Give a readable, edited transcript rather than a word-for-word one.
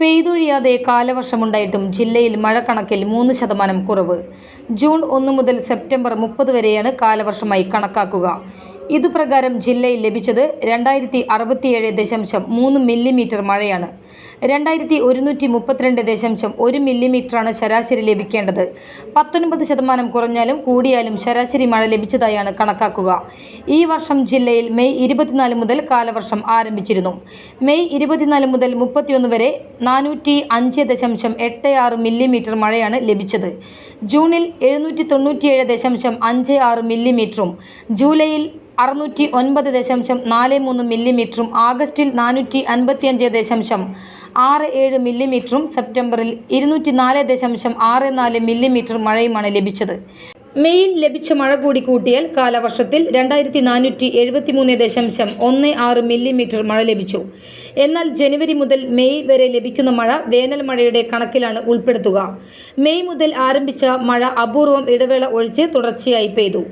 പെയ്തൊഴിയാതെ കാലവർഷമുണ്ടായിട്ടും ജില്ലയിൽ മഴ കണക്കിൽ 3% കുറവ്. ജൂൺ 1 മുതൽ സെപ്റ്റംബർ 30 വരെയാണ് കാലവർഷമായി കണക്കാക്കുക. ഇതുപ്രകാരം ജില്ലയിൽ ലഭിച്ചത് 2067.3 മില്ലിമീറ്റർ മഴയാണ്. 2132.1 മില്ലിമീറ്ററാണ് ശരാശരി ലഭിക്കേണ്ടത്. 19% കുറഞ്ഞാലും കൂടിയാലും ശരാശരി മഴ ലഭിച്ചതായാണ് കണക്കാക്കുക. ഈ വർഷം ജില്ലയിൽ മെയ് 24 മുതൽ കാലവർഷം ആരംഭിച്ചിരുന്നു. മെയ് 24 മുതൽ 31 വരെ 405.86 മില്ലിമീറ്റർ മഴയാണ് ലഭിച്ചത്. ജൂണിൽ 797.56 മില്ലിമീറ്ററും ജൂലൈയിൽ 609.43 മില്ലിമീറ്ററും ആഗസ്റ്റിൽ 455.67 മില്ലിമീറ്ററും സെപ്റ്റംബറിൽ 204.64 മില്ലിമീറ്റർ മഴയുമാണ് ലഭിച്ചത്. മെയ്യിൽ ലഭിച്ച മഴ കൂടി കൂട്ടിയാൽ കാലവർഷത്തിൽ 2473.16 മില്ലിമീറ്റർ മഴ ലഭിച്ചു. എന്നാൽ ജനുവരി മുതൽ മെയ് വരെ ലഭിക്കുന്ന മഴ വേനൽ മഴയുടെ കണക്കിലാണ് ഉൾപ്പെടുത്തുക. മെയ് മുതൽ ആരംഭിച്ച മഴ അപൂർവം ഇടവേള ഒഴിച്ച് തുടർച്ചയായി പെയ്തു.